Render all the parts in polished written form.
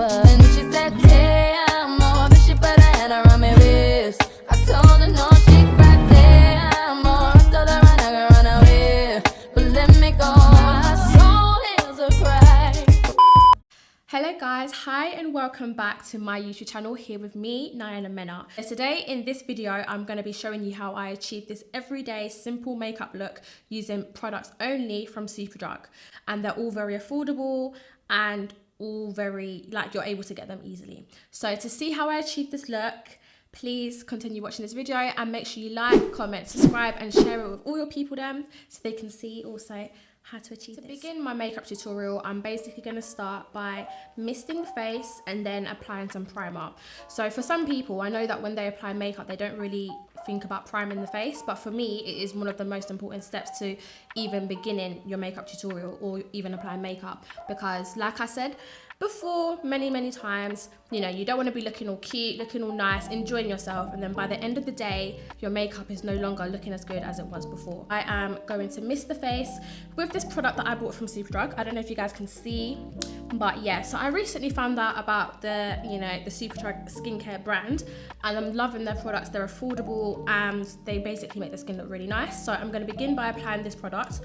was. And she said, damn, more, but she put her hand around my waist. I told her no, she cried, damn, more. I told her I never run away, but let me go. My soul hears a cry. Hello guys, hi and welcome back to my YouTube channel here with me, Nayanamena. Today in this video, I'm going to be showing you how I achieve this everyday simple makeup look using products only from Superdrug. And they're all very affordable and all very, like, you're able to get them easily. So to see how I achieve this look, please continue watching this video and make sure you like, comment, subscribe and share it with all your people then so they can see also how to achieve this. To begin my makeup tutorial, I'm basically going to start by misting the face and then applying some primer. So for some people, I know that when they apply makeup, they don't really think about priming the face, but for me, it is one of the most important steps to even beginning your makeup tutorial or even applying makeup, because like I said before many times, you know, you don't want to be looking all cute, looking all nice, enjoying yourself, and then by the end of the day your makeup is no longer looking as good as it was before. I am going to mist the face with this product that I bought from Superdrug. I don't know if you guys can see, but yeah, so I recently found out about the, you know, the Superdrug skincare brand, and I'm loving their products. They're affordable and they basically make the skin look really nice. So I'm going to begin by applying this product.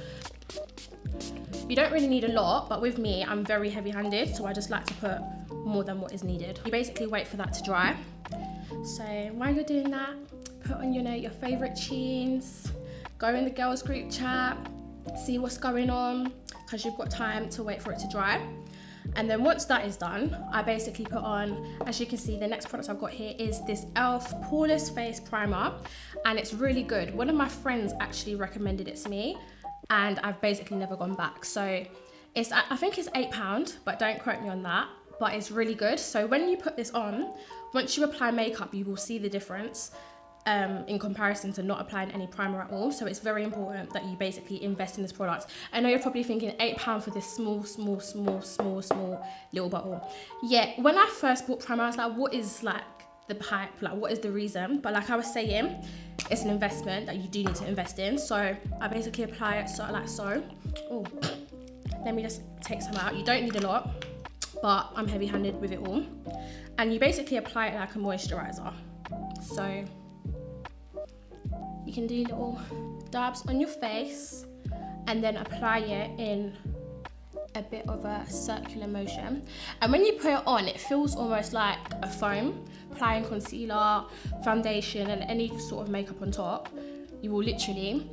You don't really need a lot, but with me, I'm very heavy-handed, so I just like to put more than what is needed. You basically wait for that to dry. So while you're doing that, put on, you know, your favorite tunes, go in the girls group chat, see what's going on, because you've got time to wait for it to dry. And then once that is done, I basically put on, as you can see, the next product I've got here is this E.L.F Poreless face primer, and it's really good. One of my friends actually recommended it to me, and I've basically never gone back. So it's, I think it's £8, but don't quote me on that, but it's really good. So when you put this on, once you apply makeup, you will see the difference in comparison to not applying any primer at all. So it's very important that you basically invest in this product. I know you're probably thinking £8 for this small little bottle. Yeah, when I first bought primer, I was like, what is like the hype, like what is the reason? But like I was saying, it's an investment that you do need to invest in. So I basically apply it sort of like so. Oh, let me just take some out. You don't need a lot, but I'm heavy-handed with it all. And you basically apply it like a moisturizer. So you can do little dabs on your face and then apply it in a bit of a circular motion. And when you put it on, it feels almost like a foam. Applying concealer, foundation and any sort of makeup on top, you will literally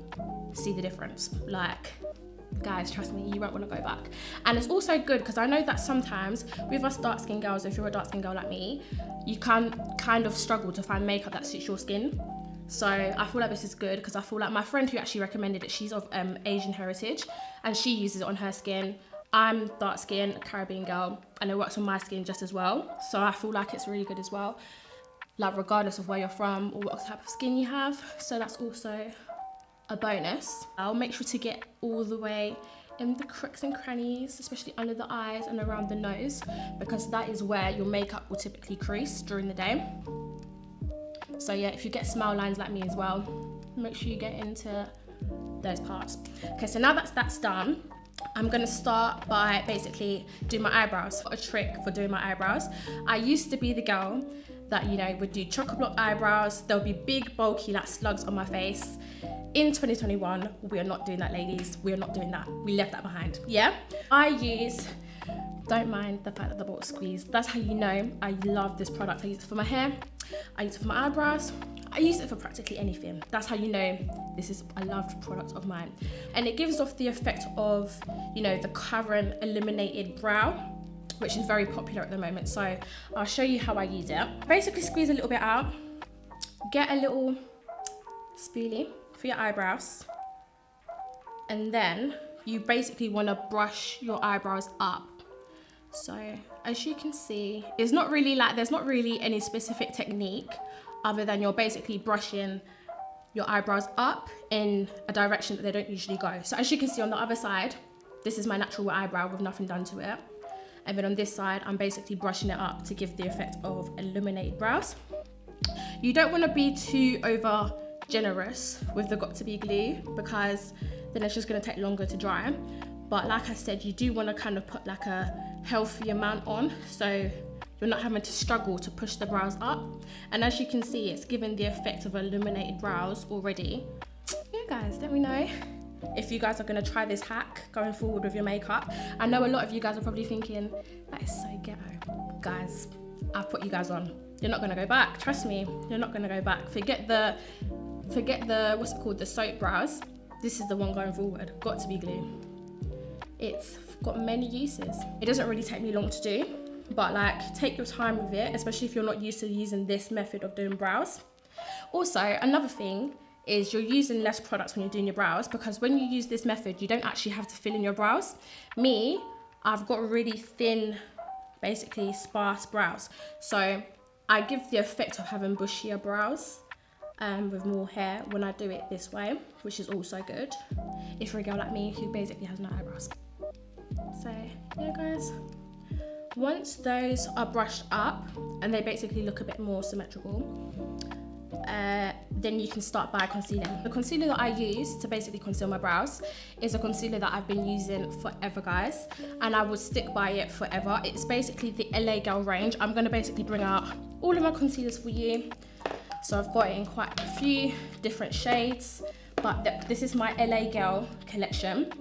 see the difference. Like, guys, trust me, you won't want to go back. And it's also good because I know that sometimes with us dark skin girls, if you're a dark skin girl like me, you can kind of struggle to find makeup that suits your skin. So I feel like this is good because I feel like my friend who actually recommended it, she's of Asian heritage and she uses it on her skin. I'm dark skin, a Caribbean girl, and it works on my skin just as well. So I feel like it's really good as well, like regardless of where you're from or what type of skin you have. So that's also a bonus. I'll make sure to get all the way in the crooks and crannies, especially under the eyes and around the nose, because that is where your makeup will typically crease during the day. So yeah, if you get smile lines like me as well, make sure you get into those parts. Okay, so now that's done, I'm gonna start by basically doing my eyebrows. A trick for doing my eyebrows. I used to be the girl that, you know, would do chocolate block eyebrows. There'll be big, bulky, like slugs on my face. In 2021, we are not doing that, ladies. We are not doing that. We left that behind, yeah? I use, don't mind the fact that the bottle's squeezed. That's how you know I love this product. I use it for my hair, I use it for my eyebrows, I use it for practically anything. That's how you know this is a loved product of mine. And it gives off the effect of, you know, the current illuminated brow, which is very popular at the moment. So I'll show you how I use it. Basically squeeze a little bit out, get a little spoolie for your eyebrows, and then you basically want to brush your eyebrows up. So as you can see, it's not really like, there's not really any specific technique other than you're basically brushing your eyebrows up in a direction that they don't usually go. So as you can see on the other side, this is my natural eyebrow with nothing done to it. And then on this side, I'm basically brushing it up to give the effect of illuminated brows. You don't want to be too over generous with the Got2be Glue because then it's just going to take longer to dry. But like I said, you do want to kind of put like a healthy amount on. So you're not having to struggle to push the brows up. And as you can see, it's giving the effect of illuminated brows already. Yeah guys, let me know if you guys are gonna try this hack going forward with your makeup. I know a lot of you guys are probably thinking, that is so ghetto. Guys, I've put you guys on. You're not gonna go back, trust me, you're not gonna go back. Forget the, what's it called, the soap brows. This is the one going forward, Got2be Glue. It's got many uses. It doesn't really take me long to do, but like, take your time with it, especially if you're not used to using this method of doing brows. Also, another thing is you're using less products when you're doing your brows, because when you use this method, you don't actually have to fill in your brows. Me, I've got really thin, basically sparse brows. So I give the effect of having bushier brows with more hair when I do it this way, which is also good if you're a girl like me who basically has no eyebrows. So yeah guys, once those are brushed up and they basically look a bit more symmetrical, then you can start by concealing. The concealer that I use to basically conceal my brows is a concealer that I've been using forever, guys, and I would stick by it forever. It's basically the L.A Girl range. I'm going to basically bring out all of my concealers for you. So I've got it in quite a few different shades, but this is my L.A Girl collection,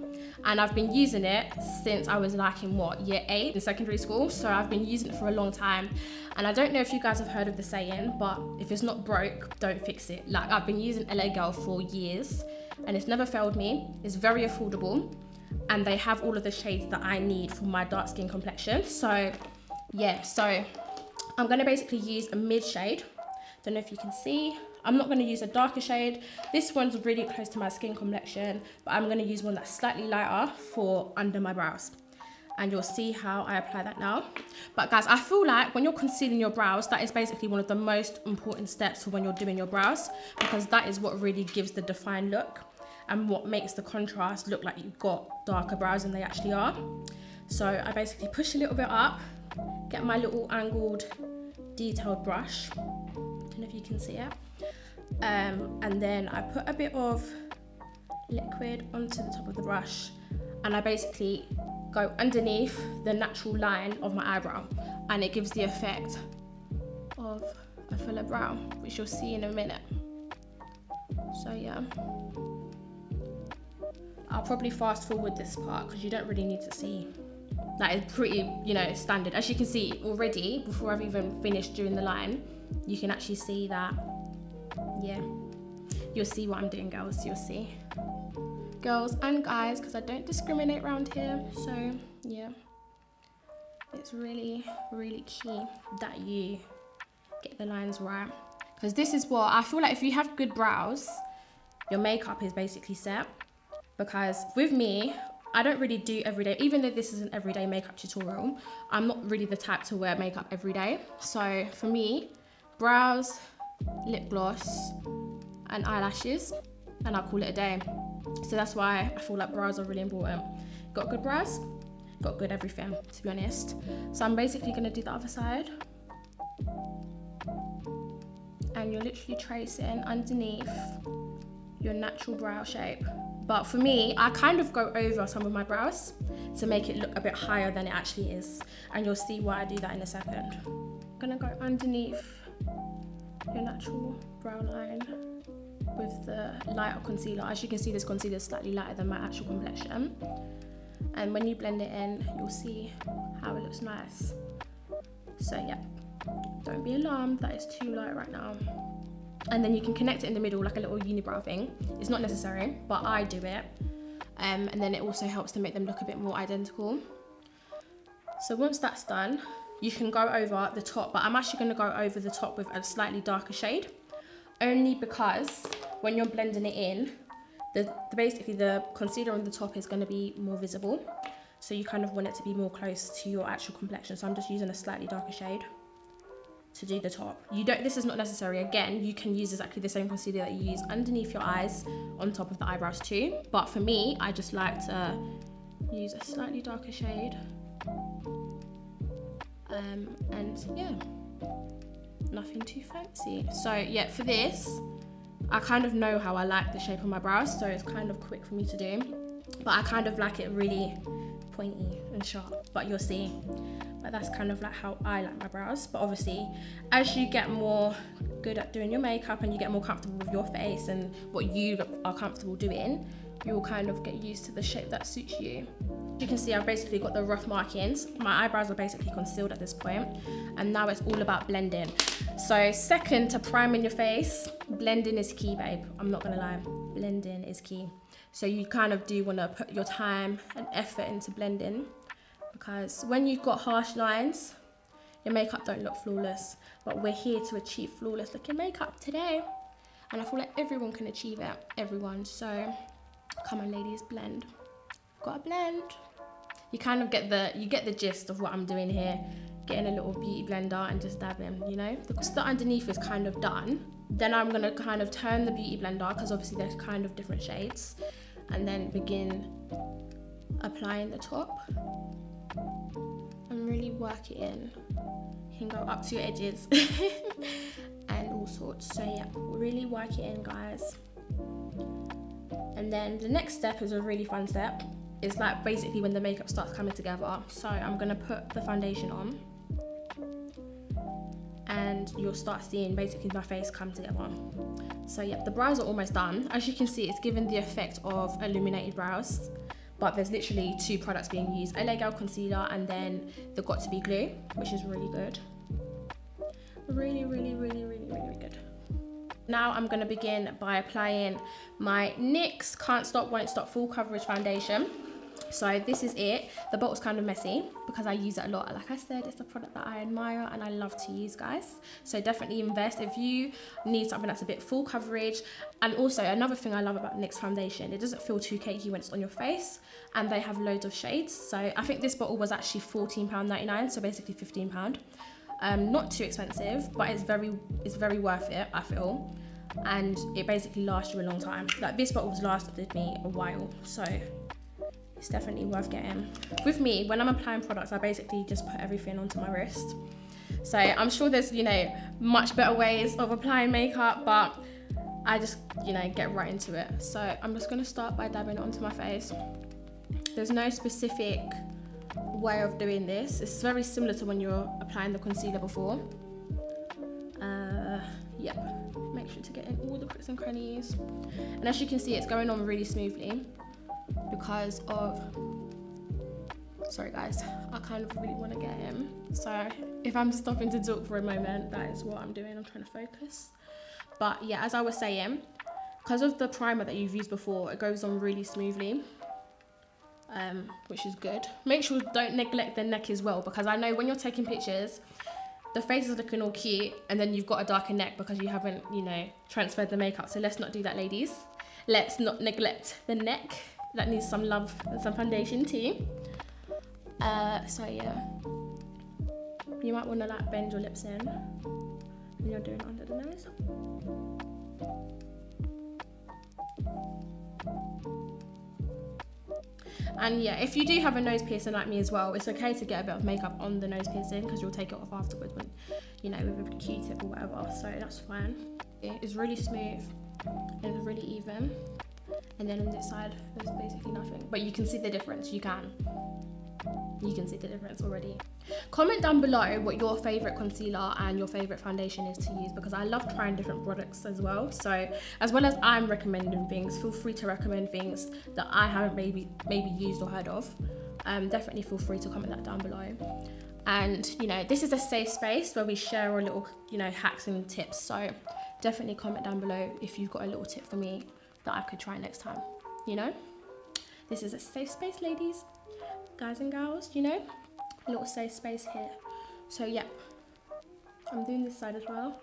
and I've been using it since I was like in what, year 8 in secondary school. So I've been using it for a long time, and I don't know if you guys have heard of the saying, but if it's not broke, don't fix it. Like, I've been using L.A Girl for years and it's never failed me. It's very affordable and they have all of the shades that I need for my dark skin complexion. So yeah, so I'm gonna basically use a mid shade. Don't know if you can see. I'm not going to use a darker shade. This one's really close to my skin complexion, but I'm going to use one that's slightly lighter for under my brows. And you'll see how I apply that now. But guys, I feel like when you're concealing your brows, that is basically one of the most important steps for when you're doing your brows, because that is what really gives the defined look and what makes the contrast look like you've got darker brows than they actually are. So I basically push a little bit up, get my little angled detailed brush. Don't know if you can see it. And then I put a bit of liquid onto the top of the brush, and I basically go underneath the natural line of my eyebrow, and it gives the effect of a fuller brow, which you'll see in a minute. So yeah, I'll probably fast forward this part because you don't really need to see. That is pretty, you know, standard. As you can see already, before I've even finished doing the line, you can actually see that. Yeah, you'll see what I'm doing, girls. You'll see, girls and guys, because I don't discriminate around here. So yeah, it's really, really key that you get the lines right, because this is what I feel like. If you have good brows, your makeup is basically set. Because with me, I don't really do everyday, even though this is an everyday makeup tutorial, I'm not really the type to wear makeup every day. So for me, brows, lip gloss and eyelashes, and I'll call it a day. So that's why I feel like brows are really important. Got good brows, got good everything, to be honest. So I'm basically going to do the other side, and you're literally tracing underneath your natural brow shape. But for me, I kind of go over some of my brows to make it look a bit higher than it actually is, and you'll see why I do that in a second. I'm gonna go underneath your natural brow line with the lighter concealer. As you can see, this concealer is slightly lighter than my actual complexion, and when you blend it in, you'll see how it looks nice. So yeah, don't be alarmed that it's too light right now. And then you can connect it in the middle like a little unibrow thing. It's not necessary, but I do it. And then it also helps to make them look a bit more identical. So once that's done, you can go over the top, but I'm actually going to go over the top with a slightly darker shade, only because when you're blending it in, basically the concealer on the top is going to be more visible. So you kind of want it to be more close to your actual complexion. So I'm just using a slightly darker shade to do the top. This is not necessary. Again, you can use exactly the same concealer that you use underneath your eyes on top of the eyebrows too. But for me, I just like to use a slightly darker shade. And yeah, nothing too fancy. So yeah, for this, I kind of know how I like the shape of my brows, so it's kind of quick for me to do. But I kind of like it really pointy and sharp, but you'll see. But that's kind of like how I like my brows. But obviously, as you get more good at doing your makeup and you get more comfortable with your face and what you are comfortable doing, you'll kind of get used to the shape that suits you. You can see I've basically got the rough markings. My eyebrows are basically concealed at this point, and now it's all about blending. So second to priming your face, blending is key, babe. I'm not gonna lie, blending is key. So you kind of do wanna put your time and effort into blending, because when you've got harsh lines, your makeup don't look flawless. But we're here to achieve flawless looking makeup today. And I feel like everyone can achieve it, everyone. So come on ladies, blend. Gotta blend. You kind of get the gist of what I'm doing here. Getting a little beauty blender and just dabbing, you know? Because the underneath is kind of done. Then I'm gonna kind of turn the beauty blender, because obviously there's kind of different shades, and then begin applying the top. And really work it in. You can go up to your edges and all sorts. So yeah, really work it in, guys. And then the next step is a really fun step. It's like basically when the makeup starts coming together. So I'm gonna put the foundation on, and you'll start seeing basically my face come together. So yeah, the brows are almost done. As you can see, it's giving the effect of illuminated brows, but there's literally 2 products being used, L.A Girl concealer and then the Got2be Glue, which is really good. Really, really, really, really, really good. Now I'm gonna begin by applying my NYX Can't Stop Won't Stop Full Coverage Foundation. So this is it. The bottle's kind of messy because I use it a lot. Like I said, it's a product that I admire and I love to use, guys. So definitely invest if you need something that's a bit full coverage. And also another thing I love about NYX foundation, it doesn't feel too cakey when it's on your face, and they have loads of shades. So I think this bottle was actually £14.99, so basically £15. Not too expensive, but it's very worth it, I feel. And it basically lasts you a long time. Like this bottle's lasted me a while, so it's definitely worth getting. With me, when I'm applying products, I basically just put everything onto my wrist. So I'm sure there's, you know, much better ways of applying makeup, but I just, you know, get right into it. So I'm just gonna start by dabbing it onto my face. There's no specific way of doing this. It's very similar to when you're applying the concealer before. Yep, make sure to get in all the crooks and crannies. And as you can see, it's going on really smoothly because of, sorry guys, I kind of really want to get in. So if I'm stopping to talk for a moment, that is what I'm doing. I'm trying to focus. But yeah, as I was saying, because of the primer that you've used before, it goes on really smoothly. Which is good. Make sure don't neglect the neck as well, because I know when you're taking pictures, the face is looking all cute and then you've got a darker neck because you haven't, you know, transferred the makeup. So let's not do that, ladies. Let's not neglect the neck. That needs some love and some foundation too. So yeah, you might want to like bend your lips in when you're doing it under the nose. And yeah, if you do have a nose piercing like me as well, it's okay to get a bit of makeup on the nose piercing because you'll take it off afterwards when, you know, with a Q-tip or whatever, so that's fine. It's really smooth and it's really even. And then on this side, there's basically nothing. But you can see the difference, you can see the difference already. Comment down below what your favourite concealer and your favourite foundation is to use, because I love trying different products as well. So as well as I'm recommending things, feel free to recommend things that I haven't maybe used or heard of. Definitely feel free to comment that down below. And you know, this is a safe space where we share our little, you know, hacks and tips. So definitely comment down below if you've got a little tip for me that I could try next time. You know, this is a safe space, ladies, guys and girls, you know, a little safe space here. So yeah, I'm doing this side as well.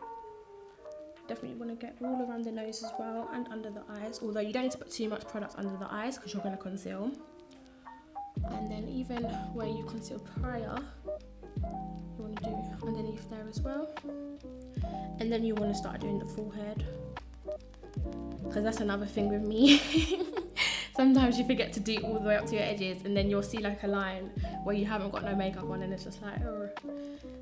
Definitely want to get all around the nose as well and under the eyes, although you don't need to put too much product under the eyes because you're going to conceal. And then even where you concealed prior, you want to do underneath there as well. And then you want to start doing the forehead, because that's another thing with me. Sometimes you forget to do all the way up to your edges, and then you'll see like a line where you haven't got no makeup on and it's just like, oh.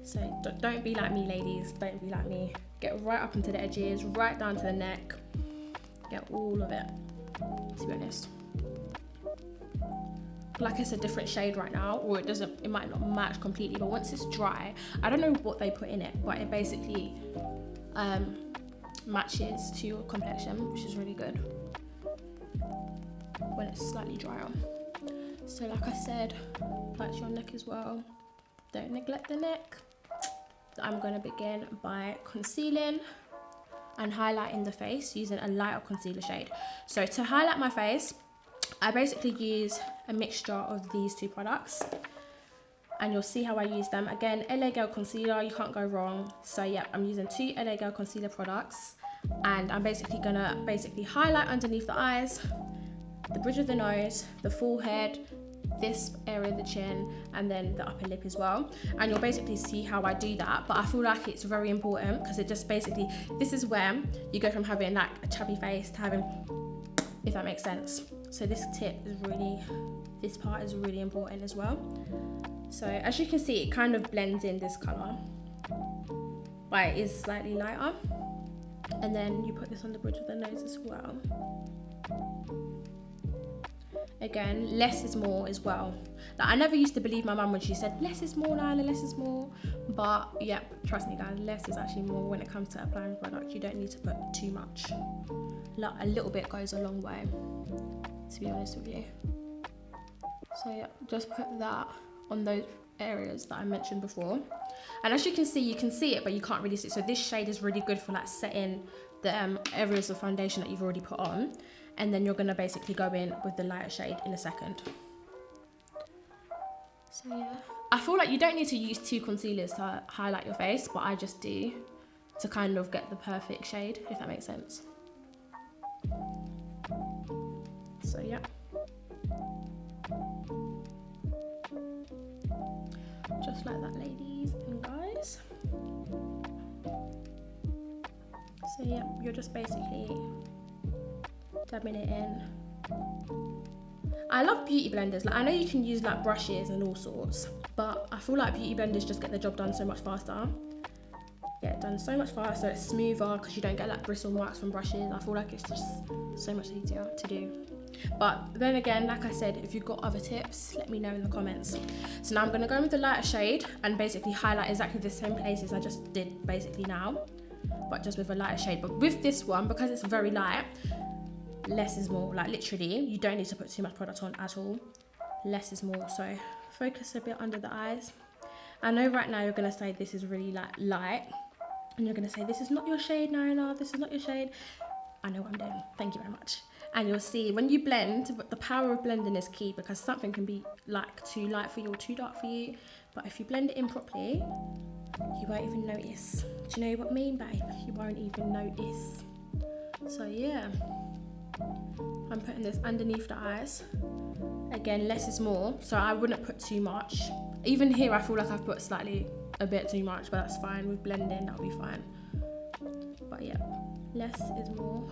So don't be like me, ladies, don't be like me. Get right up into the edges, right down to the neck. Get all of it, to be honest. like it's a different shade right now, or it might not match completely, but once it's dry, I don't know what they put in it, but it basically matches to your complexion, which is really good when it's slightly drier. So like I said, touch your neck as well, don't neglect the neck. I'm going to begin by concealing and highlighting the face using a lighter concealer shade. So to highlight my face, I basically use a mixture of these two products, and you'll see how I use them. Again, L.A Girl concealer, you can't go wrong. So yeah, I'm using 2 L.A Girl concealer products, and I'm basically gonna highlight underneath the eyes, the bridge of the nose, the forehead, this area of the chin, and then the upper lip as well. And you'll basically see how I do that, but I feel like it's very important because it just basically, this is where you go from having like a chubby face to having, if that makes sense. So this part is really important as well. So as you can see, it kind of blends in this color, but it is slightly lighter. And then you put this on the bridge of the nose as well. Again, less is more as well. Like, I never used to believe my mum when she said less is more, Nyla, less is more. But yeah, trust me guys, less is actually more when it comes to applying product. You don't need to put too much. Like, a little bit goes a long way, to be honest with you. So yeah, just put that on those areas that I mentioned before. And as you can see it, but you can't really see it. So this shade is really good for like setting the areas of foundation that you've already put on. And then you're gonna basically go in with the lighter shade in a second. So yeah, I feel like you don't need to use 2 concealers to highlight your face, but I just do to kind of get the perfect shade, if that makes sense. So yeah. Just like that, ladies and guys. So yeah, you're just basically dabbing it in. I love beauty blenders. Like, I know you can use like brushes and all sorts, but I feel like beauty blenders just get the job done so much faster. Get it done so much faster, it's smoother because you don't get like bristle marks from brushes. I feel like it's just so much easier to do. But then again, like I said, if you've got other tips, let me know in the comments. So now I'm going to go in with the lighter shade and basically highlight exactly the same places I just did basically now, but just with a lighter shade. But with this one, because it's very light, less is more. Like, literally, you don't need to put too much product on at all. Less is more. So focus a bit under the eyes. I know right now you're going to say this is really like light, and you're going to say this is not your shade, Nayana, this is not your shade. I know what I'm doing. Thank you very much. And you'll see when you blend, the power of blending is key, because something can be like too light for you or too dark for you. But if you blend it in properly, you won't even notice. Do you know what I mean, babe? You won't even notice. So yeah, I'm putting this underneath the eyes. Again, less is more, so I wouldn't put too much. Even here, I feel like I've put a bit too much, but that's fine. With blending, that'll be fine. But yeah, less is more.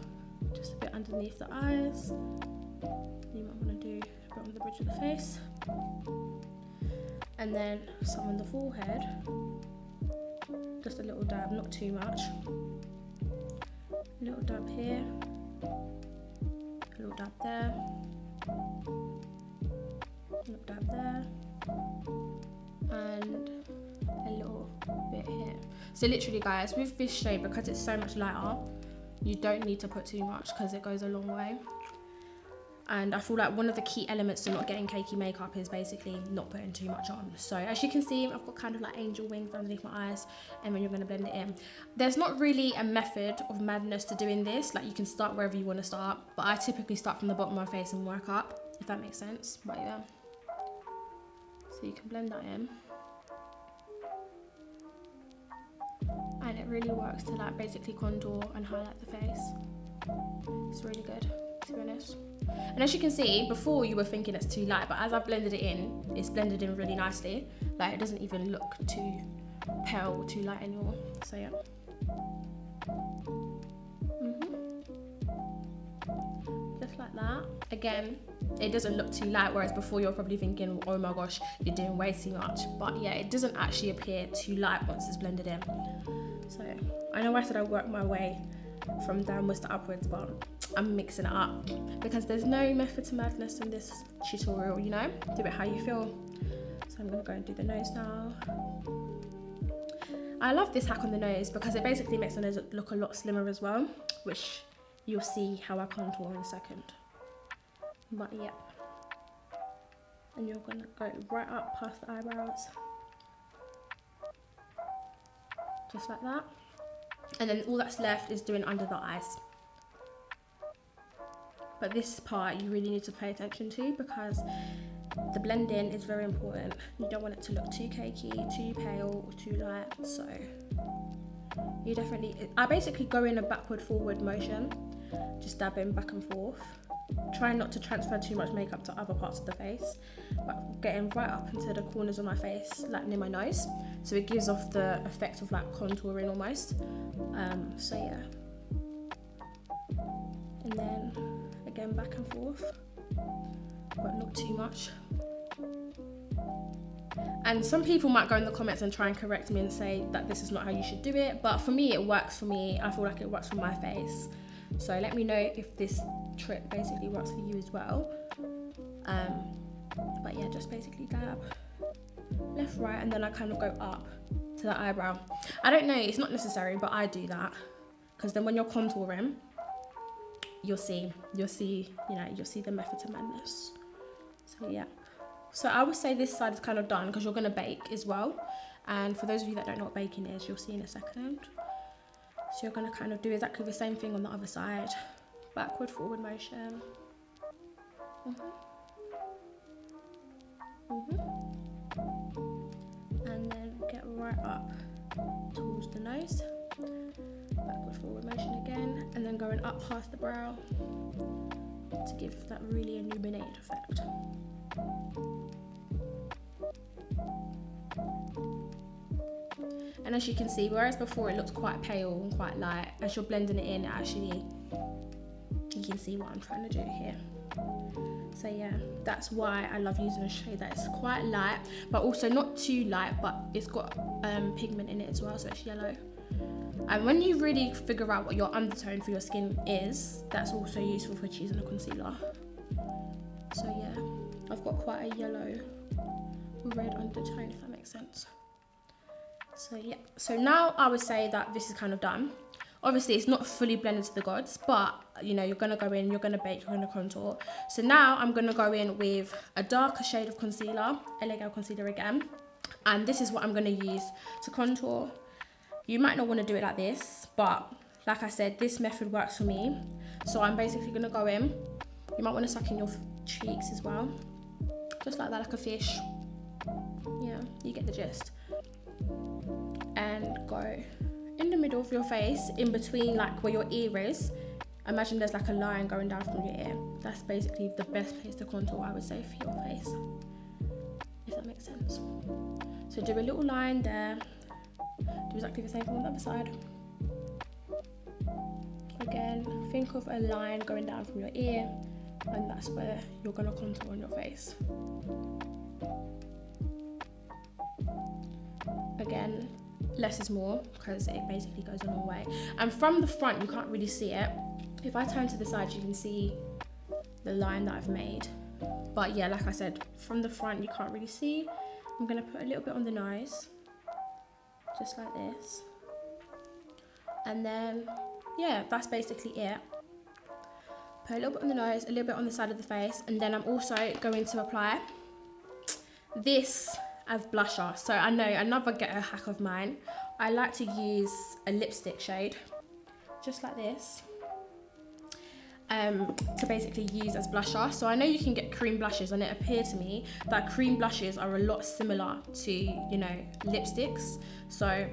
Just a bit underneath the eyes. You might want to do a bit on the bridge of the face. And then some on the forehead. Just a little dab, not too much. A little dab here. A little dab there. A little dab there. And a little bit here. So literally, guys, with this shade, because it's so much lighter, you don't need to put too much because it goes a long way. And I feel like one of the key elements to not getting cakey makeup is basically not putting too much on. So as you can see, I've got kind of like angel wings underneath my eyes, and then you're going to blend it in. There's not really a method of madness to doing this. Like, you can start wherever you want to start, but I typically start from the bottom of my face and work up, if that makes sense. But yeah, so you can blend that in. And it really works to like basically contour and highlight the face. It's really good, to be honest. And as you can see, before you were thinking it's too light, but as I've blended it in, it's blended in really nicely. Like, it doesn't even look too pale or too light anymore. So yeah. Just like that. Again, it doesn't look too light, whereas before you're probably thinking, oh my gosh, you're doing way too much. But yeah, it doesn't actually appear too light once it's blended in. So I know I said I work my way from downwards to upwards, but I'm mixing it up because there's no method to madness in this tutorial, you know? Do it how you feel. So I'm gonna go and do the nose now. I love this hack on the nose because it basically makes the nose look a lot slimmer as well, which you'll see how I contour in a second. But yeah. And you're gonna go right up past the eyebrows. Just like that. And then all that's left is doing under the eyes. But this part you really need to pay attention to because the blending is very important. You don't want it to look too cakey, too pale, or too light. So you definitely, I basically go in a backward forward motion, just dabbing back and forth. Trying not to transfer too much makeup to other parts of the face, but getting right up into the corners of my face, like near my nose, so it gives off the effect of like contouring almost. So yeah, and then again back and forth, but not too much. And some people might go in the comments and try and correct me and say that this is not how you should do it, but for me it works for me. I feel like it works for my face. So let me know if this trick basically works for you as well. But yeah, just basically dab left, right, and then I kind of go up to the eyebrow. I don't know, it's not necessary, but I do that because then when you're contouring, you'll see the method to madness. So yeah, so I would say this side is kind of done because you're gonna bake as well. And for those of you that don't know what baking is, you'll see in a second. So you're gonna kind of do exactly the same thing on the other side. Backward, forward motion. And then get right up towards the nose. Backward, forward motion again. And then going up past the brow to give that really illuminated effect. And as you can see, whereas before it looked quite pale and quite light, as you're blending it in, actually, you can see what I'm trying to do here. So yeah, that's why I love using a shade that is quite light, but also not too light, but it's got pigment in it as well, so it's yellow. And when you really figure out what your undertone for your skin is, that's also useful for choosing a concealer. So yeah, I've got quite a yellow red undertone, if that makes sense. So yeah, so now I would say that this is kind of done. Obviously it's not fully blended to the gods, but you know, you're gonna go in, you're gonna bake, you're gonna contour. So now I'm gonna go in with a darker shade of concealer, L.A Girl concealer again. And this is what I'm gonna use to contour. You might not wanna do it like this, but like I said, this method works for me. So I'm basically gonna go in. You might wanna suck in your cheeks as well. Just like that, like a fish. Yeah, you get the gist. And go in the middle of your face, in between like where your ear is. Imagine there's like a line going down from your ear. That's basically the best place to contour, I would say, for your face, if that makes sense. So do a little line there. Do exactly the same thing on the other side. Again, think of a line going down from your ear, and that's where you're gonna contour on your face. Again, less is more because it basically goes a long way. And from the front, you can't really see it. If I turn to the side, you can see the line that I've made. But yeah, like I said, from the front, you can't really see. I'm gonna put a little bit on the nose, just like this. And then, yeah, that's basically it. Put a little bit on the nose, a little bit on the side of the face, and then I'm also going to apply this as blusher. So I know another ghetto hack of mine, I like to use a lipstick shade, just like this, to basically use as blusher. So I know you can get cream blushes, and it appeared to me that cream blushes are a lot similar to, you know, lipsticks. So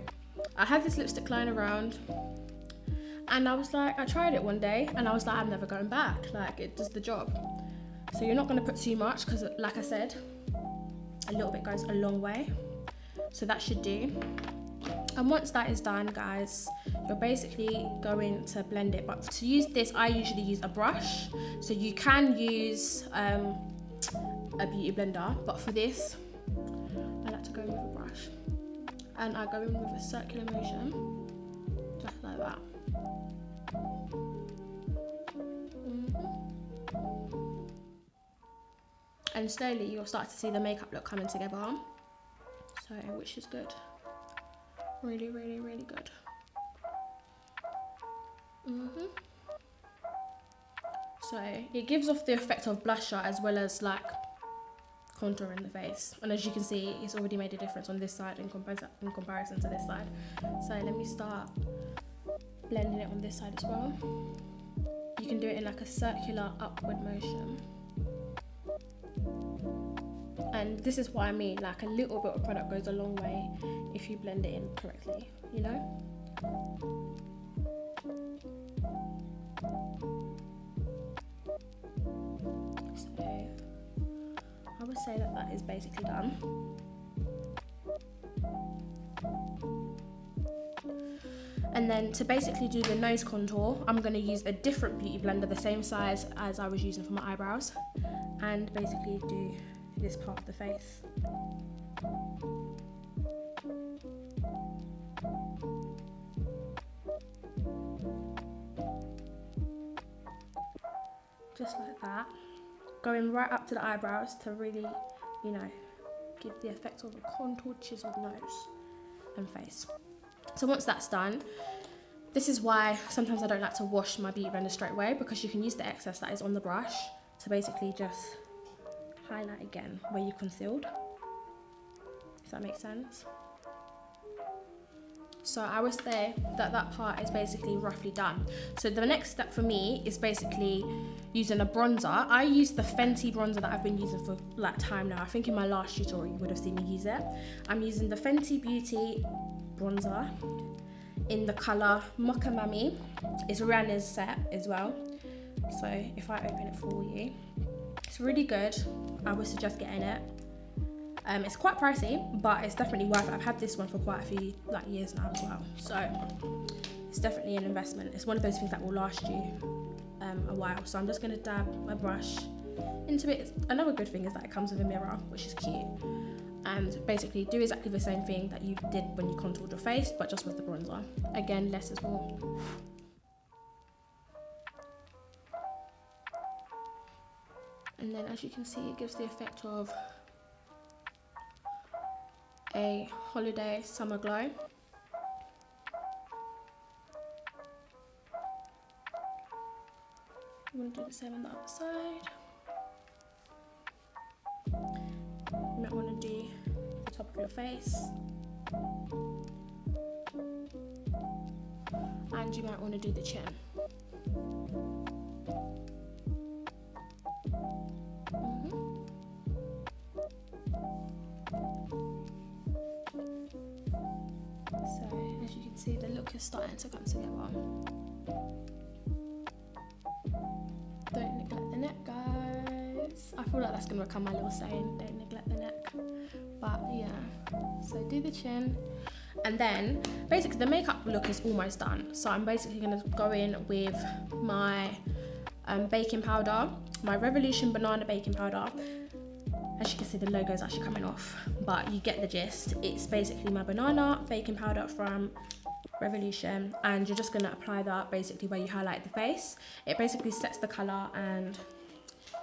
I had this lipstick lying around, and I was like, I tried it one day, and I was like, I'm never going back. Like, it does the job. So you're not gonna put too much, because like I said, a little bit goes a long way. So that should do. And once that is done, guys, you're basically going to blend it. But to use this, I usually use a brush. So you can use a beauty blender, but for this, I like to go in with a brush. And I go in with a circular motion, just like that. and slowly you'll start to see the makeup look coming together, so which is good. Really, really, really good. So it gives off the effect of blusher as well as like contour in the face, and as you can see, it's already made a difference on this side in comparison to this side. So let me start blending it on this side as well. You can do it in like a circular upward motion, and this is what I mean, like a little bit of product goes a long way if you blend it in correctly, you know. So I would say that that is basically done. And then to basically do the nose contour, I'm going to use a different beauty blender, the same size as I was using for my eyebrows, and basically do this part of the face. Just like that. Going right up to the eyebrows to really, you know, give the effect of a contoured chiseled nose and face. So once that's done, this is why sometimes I don't like to wash my beauty blender straight away, because you can use the excess that is on the brush to basically just highlight again where you concealed, if that makes sense. So I would say that that part is basically roughly done. So the next step for me is basically using a bronzer. I use the Fenty bronzer that I've been using for like time now. I think in my last tutorial you would have seen me use it. I'm using the Fenty Beauty bronzer in the colour Mocha Mami. It's Rihanna's set as well. So if I open it for you, it's really good. I would suggest getting it. It's quite pricey, but it's definitely worth it. I've had this one for quite a few years now as well, so it's definitely an investment. It's one of those things that will last you a while. So I'm just going to dab my brush into it. Another good thing is that it comes with a mirror, which is cute, and basically do exactly the same thing that you did when you contoured your face, but just with the bronzer. Again, less is more. And then as you can see, it gives the effect of a holiday summer glow. I'm going to do the same on the other side. You might want to do the top of your face, and you might want to do the chin. So as you can see, the look is starting to come together. Don't neglect the neck, guys. I feel like that's going to become my little saying, don't neglect the neck. But yeah, so do the chin. And then basically the makeup look is almost done. So I'm basically going to go in with my baking powder, my Revolution Banana baking powder. As you can see, the logo is actually coming off, but you get the gist. It's basically my banana baking powder from Revolution, and you're just going to apply that basically where you highlight the face. It basically sets the colour, and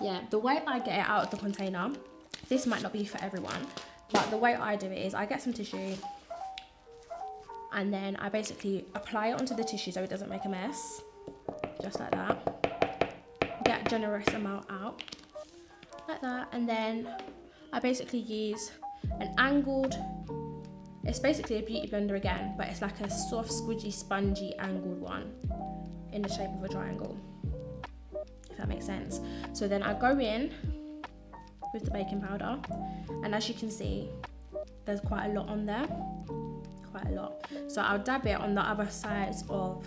yeah, the way I get it out of the container, this might not be for everyone, but the way I do it is I get some tissue, and then I basically apply it onto the tissue so it doesn't make a mess, just like that. Get a generous amount out, like that, and then I basically use an angled, it's basically a beauty blender again, but it's like a soft, squidgy, spongy, angled one in the shape of a triangle, if that makes sense. So then I go in with the baking powder, and as you can see, there's quite a lot on there, quite a lot. So I'll dab it on the other side of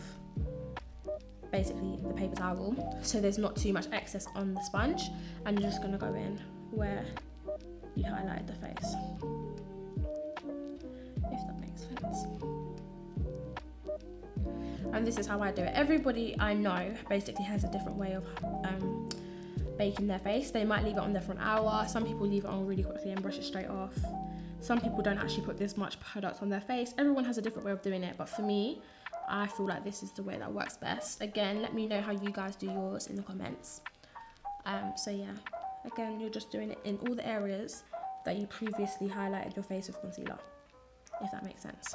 basically the paper towel, so there's not too much excess on the sponge, and you're just gonna go in where you highlight the face, if that makes sense. And this is how I do it. Everybody I know basically has a different way of baking their face. They might leave it on there for an hour. Some people leave it on really quickly and brush it straight off. Some people don't actually put this much product on their face. Everyone has a different way of doing it, but for me, I feel like this is the way that works best. Again, let me know how you guys do yours in the comments. So yeah, again, you're just doing it in all the areas that you previously highlighted your face with concealer, if that makes sense.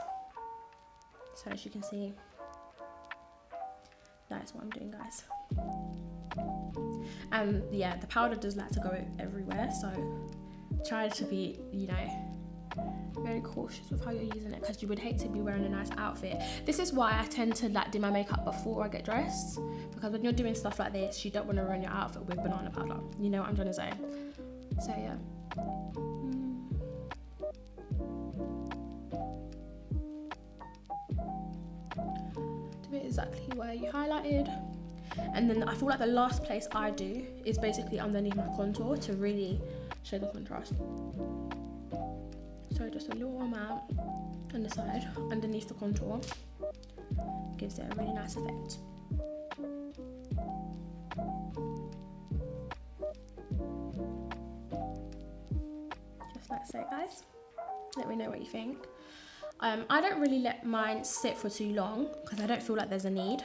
So as you can see, that is what I'm doing, guys. And yeah, the powder does like to go everywhere, so try to be, you know, very cautious with how you're using it, because you would hate to be wearing a nice outfit. This is why I tend to like do my makeup before I get dressed, because when you're doing stuff like this, you don't want to ruin your outfit with banana powder. You know what I'm trying to say? So yeah. Do it exactly where you highlighted. And then I feel like the last place I do is basically underneath my contour to really show the contrast. So just a little amount on the side underneath the contour gives it a really nice effect. Just like so, guys. Let me know what you think. I don't really let mine sit for too long because I don't feel like there's a need.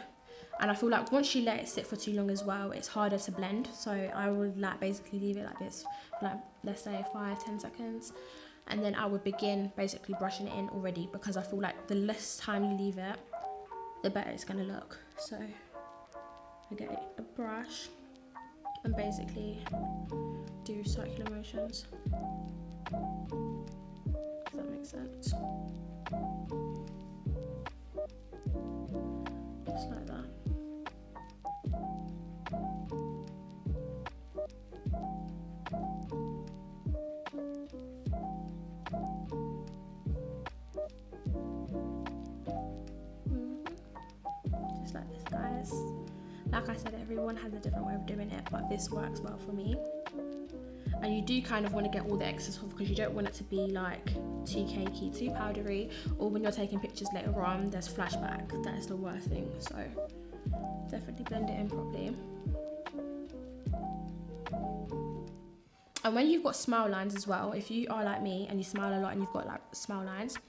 And I feel like once you let it sit for too long as well, it's harder to blend. So I would like basically leave it like this, like let's say 5-10 seconds. And then I would begin basically brushing it in already, because I feel like the less time you leave it, the better it's gonna look. So I get a brush and basically do circular motions. Does that make sense? Just like that. Just like this, guys. Like I said, everyone has a different way of doing it, but this works well for me. And you do kind of want to get all the excess off, because you don't want it to be like too cakey, too powdery, or when you're taking pictures later on, there's flashback. That is the worst thing. So definitely blend it in properly. And when you've got smile lines as well, if you are like me and you smile a lot and you've got like smile lines,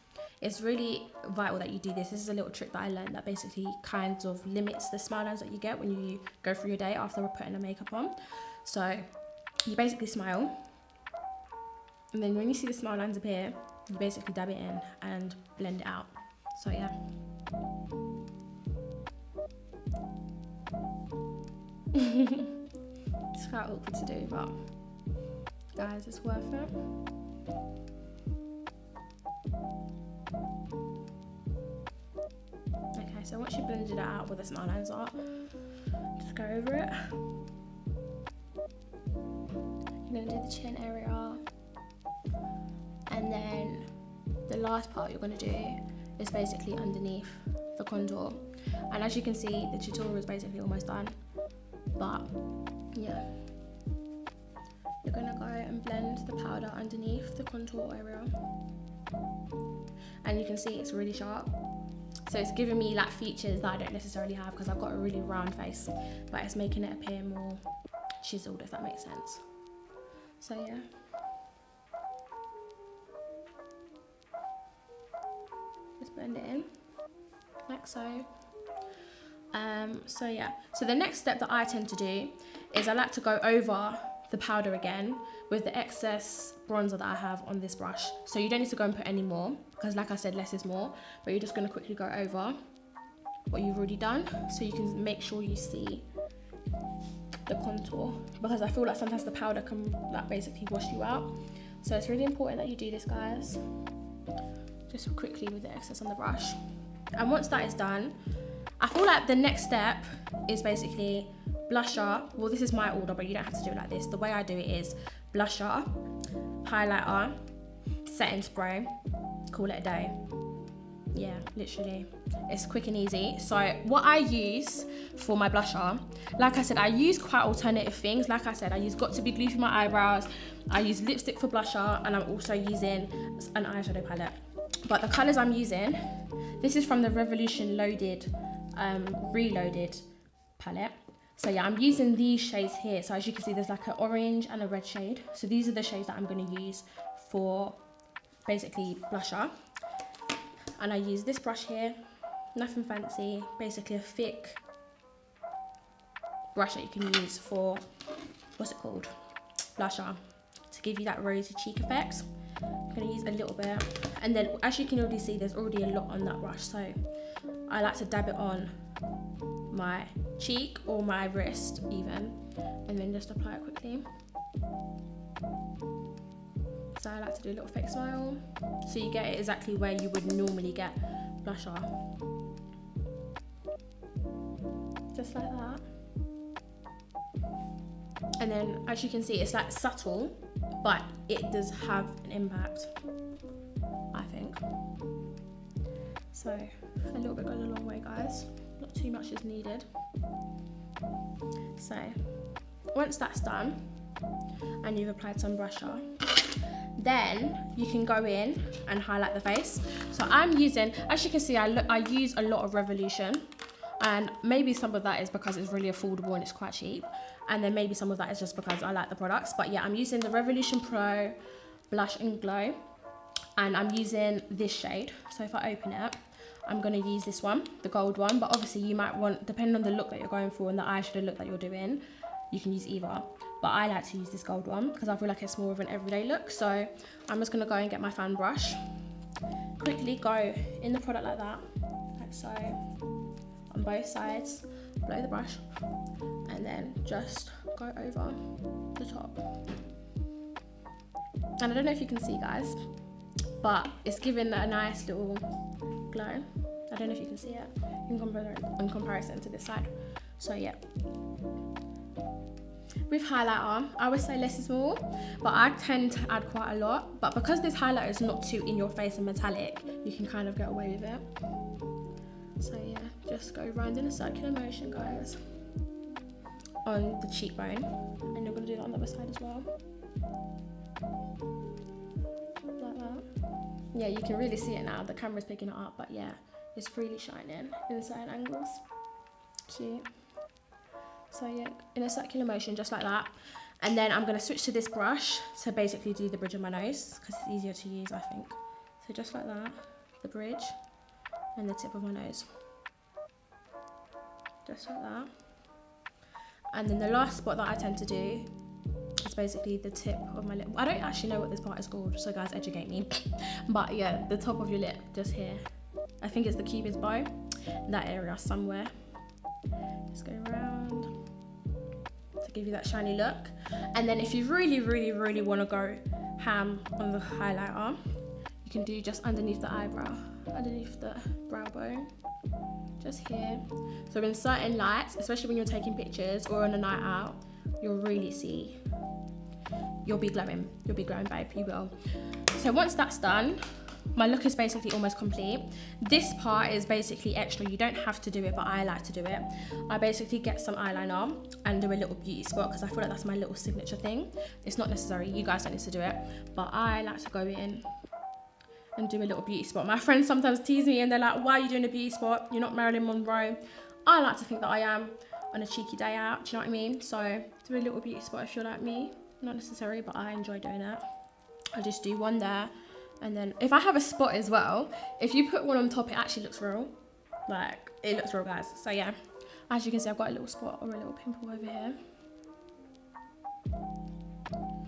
it's really vital that you do this. This is a little trick that I learned that basically kind of limits the smile lines that you get when you go through your day after putting the makeup on. So you basically smile, and then when you see the smile lines appear, you basically dab it in and blend it out. So yeah. It's quite awkward to do, but guys, it's worth it. Okay, so once you blended it out where the smile lines are, just go over it. You're gonna do the chin area, and then the last part you're gonna do is basically underneath the contour. And as you can see, the tutorial is basically almost done, but yeah, you're gonna go and blend the powder underneath the contour area, and you can see it's really sharp. So it's giving me like features that I don't necessarily have, because I've got a really round face, but it's making it appear more chiseled, if that makes sense. So yeah. Just blend it in, like so. So yeah, so the next step that I tend to do is I like to go over the powder again with the excess bronzer that I have on this brush. So you don't need to go and put any more, because like I said, less is more, but you're just going to quickly go over what you've already done, so you can make sure you see the contour, because I feel like sometimes the powder can like basically wash you out. So it's really important that you do this, guys, just quickly with the excess on the brush. And once that is done, I feel like the next step is basically blusher. Well, this is my order, but you don't have to do it like this. The way I do it is blusher, highlighter, setting spray, call it a day. Yeah, literally, it's quick and easy. So what I use for my blusher, like I said, I use quite alternative things. Like I said, I use Got2be Glue for my eyebrows, I use lipstick for blusher, and I'm also using an eyeshadow palette. But the colors I'm using, this is from the Revolution Reloaded palette. So yeah, I'm using these shades here. So as you can see, there's like an orange and a red shade. So these are the shades that I'm going to use for basically blusher. And I use this brush here, nothing fancy, basically a thick brush that you can use for, what's it called? blusher to give you that rosy cheek effect. I'm gonna use a little bit, and then as you can already see, there's already a lot on that brush, so I like to dab it on my cheek or my wrist even, and then just apply it quickly. So I like to do a little fake smile, so you get it exactly where you would normally get blusher. Just like that. And then as you can see, it's like subtle, but it does have an impact, I think. So a little bit goes a long way, guys. Not too much is needed. So once that's done and you've applied some blusher, then you can go in and highlight the face. So I'm using, as you can see, I use a lot of Revolution, and maybe some of that is because it's really affordable and it's quite cheap, and then maybe some of that is just because I like the products. But yeah, I'm using the Revolution Pro Blush and Glow, and I'm using this shade. So if I open it, I'm gonna use this one, the gold one, but obviously you might want, depending on the look that you're going for and the eyeshadow look that you're doing, you can use either. But I like to use this gold one because I feel like it's more of an everyday look. So I'm just gonna go and get my fan brush, quickly go in the product like that, like so, on both sides, blow the brush, and then just go over the top. And I don't know if you can see, guys, but it's giving a nice little glow. I don't know if you can see it in comparison to this side. So yeah. With highlighter, I would say less is more, but I tend to add quite a lot. But because this highlighter is not too in your face and metallic, you can kind of get away with it. So yeah, just go round in a circular motion, guys, on the cheekbone, and you're gonna do that on the other side as well. Like that. Yeah, you can really see it now. The camera's picking it up, but yeah, it's really shining in certain angles. See? So yeah, in a circular motion, just like that. And then I'm gonna switch to this brush to basically do the bridge of my nose, because it's easier to use, I think. So just like that, the bridge and the tip of my nose. Just like that. And then the last spot that I tend to do is basically the tip of my lip. I don't actually know what this part is called, so guys, educate me. But yeah, the top of your lip, just here. I think it's the Cupid's bow, that area somewhere. Just go around to give you that shiny look. And then if you really, really, really want to go ham on the highlighter, you can do just underneath the eyebrow, underneath the brow bone, just here. So in certain lights, especially when you're taking pictures or on a night out, you'll really see, you'll be glowing, babe, you will. So once that's done, my look is basically almost complete. This part is basically extra. You don't have to do it, but I like to do it. I basically get some eyeliner and do a little beauty spot because I feel like that's my little signature thing. It's not necessary, you guys don't need to do it, but I like to go in and do a little beauty spot. My friends sometimes tease me and they're like, why are you doing a beauty spot? You're not Marilyn Monroe. I like to think that I am on a cheeky day out, do you know what I mean? So do a little beauty spot if you're like me. Not necessary, but I enjoy doing it. I just do one there. And then if I have a spot as well, if you put one on top, it actually looks real. Like, it looks real, guys. So yeah, as you can see, I've got a little spot or a little pimple over here.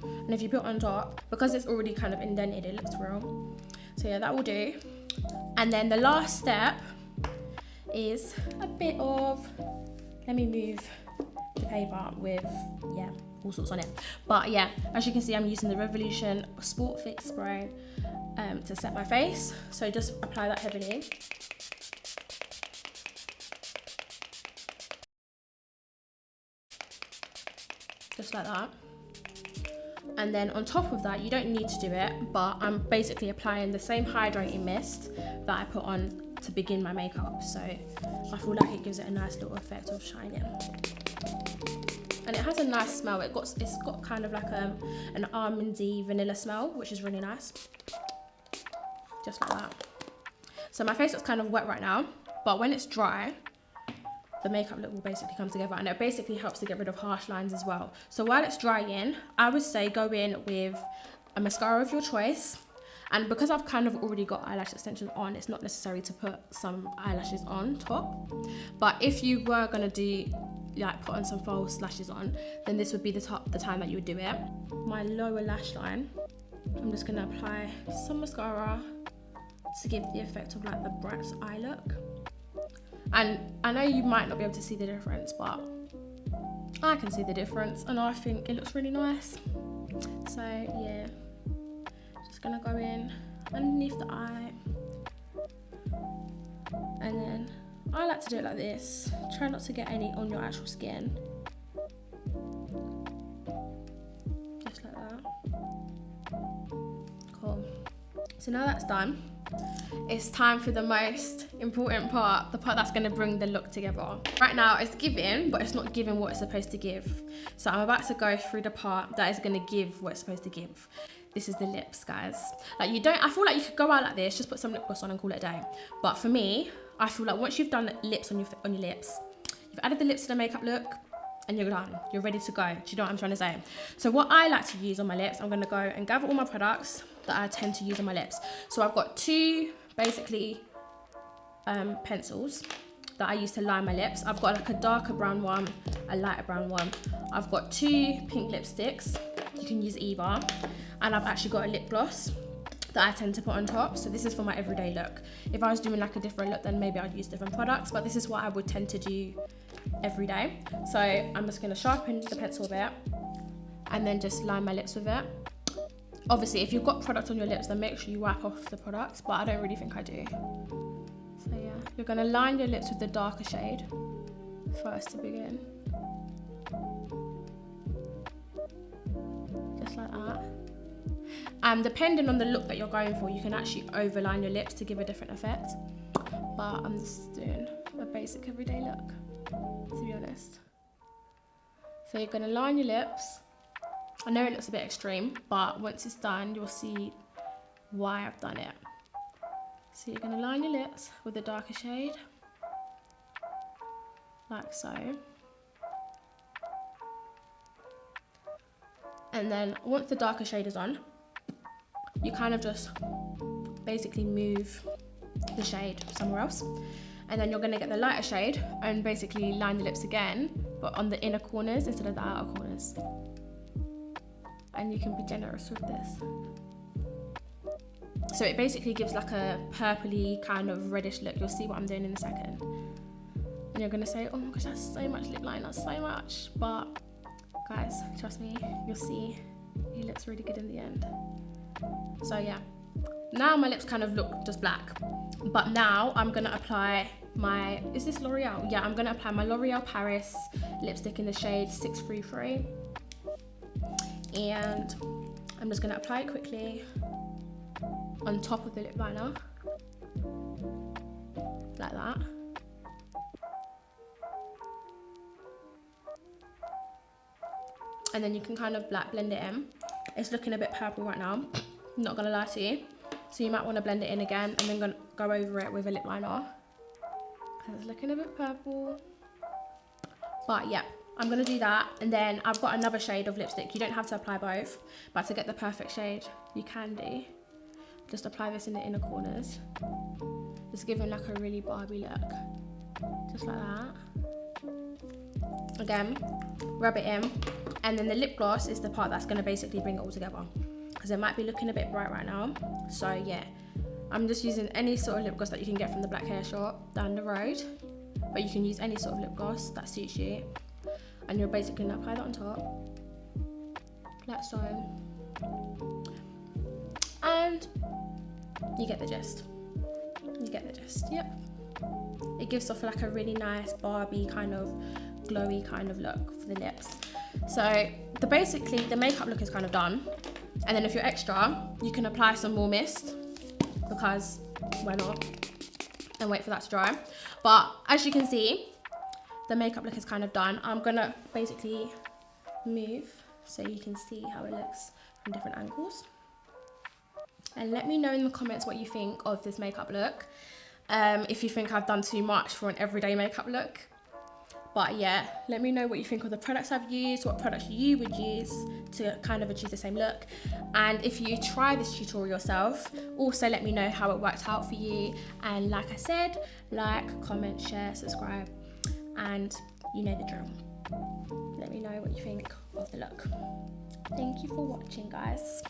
And if you put it on top, because it's already kind of indented, it looks real. So yeah, that will do. And then the last step is a bit of, let me move the paper with, yeah, all sorts on it. But yeah, as you can see, I'm using the Revolution Sport Fix Spray to set my face. So just apply that heavily. Just like that. And then on top of that, you don't need to do it, but I'm basically applying the same hydrating mist that I put on to begin my makeup. So I feel like it gives it a nice little effect of shining. And it has a nice smell. It's got kind of like an almondy vanilla smell, which is really nice. Just like that. So my face is kind of wet right now, but when it's dry, the makeup look will basically come together, and it basically helps to get rid of harsh lines as well. So while it's drying, I would say go in with a mascara of your choice. And because I've kind of already got eyelash extensions on, it's not necessary to put some eyelashes on top. But if you were gonna do like put on some false lashes on, then this would be the time that you would do it. My lower lash line, I'm just gonna apply some mascara to give the effect of like the Bratz eye look. And I know you might not be able to see the difference, but I can see the difference and I think it looks really nice. So yeah, just gonna go in underneath the eye, and then I like to do it like this. Try not to get any on your actual skin. Just like that. Cool. So now that's done, it's time for the most important part, the part that's going to bring the look together. Right now it's giving, but it's not giving what it's supposed to give. So I'm about to go through the part that is going to give what it's supposed to give. This is the lips, guys. Like I feel like you could go out like this, just put some lip gloss on and call it a day. But for me, I feel like once you've done lips on your lips, you've added the lips to the makeup look, and you're done. You're ready to go. Do you know what I'm trying to say? So what I like to use on my lips, I'm going to go and gather all my products that I tend to use on my lips. So I've got two basically pencils that I use to line my lips. I've got like a darker brown one, a lighter brown one. I've got two pink lipsticks. You can use either. And I've actually got a lip gloss that I tend to put on top. So this is for my everyday look. If I was doing like a different look, then maybe I'd use different products, but this is what I would tend to do every day. So I'm just gonna sharpen the pencil a bit and then just line my lips with it. Obviously, if you've got product on your lips, then make sure you wipe off the product, but I don't really think I do. So yeah, you're gonna line your lips with the darker shade first to begin. Just like that. And depending on the look that you're going for, you can actually overline your lips to give a different effect. But I'm just doing a basic everyday look, to be honest. So you're gonna line your lips. I know it looks a bit extreme, but once it's done, you'll see why I've done it. So you're gonna line your lips with a darker shade, like so. And then once the darker shade is on, you kind of just basically move the shade somewhere else. And then you're gonna get the lighter shade and basically line the lips again, but on the inner corners instead of the outer corners. And you can be generous with this. So it basically gives like a purpley kind of reddish look. You'll see what I'm doing in a second. And you're gonna say, oh my gosh, that's so much lip liner, so much. But guys, trust me, you'll see it looks really good in the end. So yeah, now my lips kind of look just black. But now I'm gonna apply my, is this L'Oreal? Yeah, I'm gonna apply my L'Oreal Paris lipstick in the shade 633. And I'm just gonna apply it quickly on top of the lip liner, like that. And then you can kind of like blend it in. It's looking a bit purple right now, I'm not gonna lie to you. So you might wanna blend it in again and then go over it with a lip liner. Cause it's looking a bit purple. But yeah, I'm gonna do that. And then I've got another shade of lipstick. You don't have to apply both, but to get the perfect shade, you can do. Just apply this in the inner corners. Just giving like a really Barbie look. Just like that. Again, rub it in. And then the lip gloss is the part that's gonna basically bring it all together. Because it might be looking a bit bright right now. So yeah, I'm just using any sort of lip gloss that you can get from the Black Hair Shop down the road. But you can use any sort of lip gloss that suits you. And you're basically gonna apply that on top. Like so. And you get the gist. You get the gist, yep. It gives off like a really nice Barbie kind of glowy kind of look for the lips. So basically the makeup look is kind of done. And then if you're extra, you can apply some more mist, because why not? And wait for that to dry. But as you can see, the makeup look is kind of done. I'm gonna basically move so you can see how it looks from different angles. And let me know in the comments what you think of this makeup look. If you think I've done too much for an everyday makeup look. But yeah, let me know what you think of the products I've used, what products you would use to kind of achieve the same look. And if you try this tutorial yourself, also let me know how it worked out for you. And like I said, like, comment, share, subscribe. And you know the drill. Let me know what you think of the look. Thank you for watching, guys.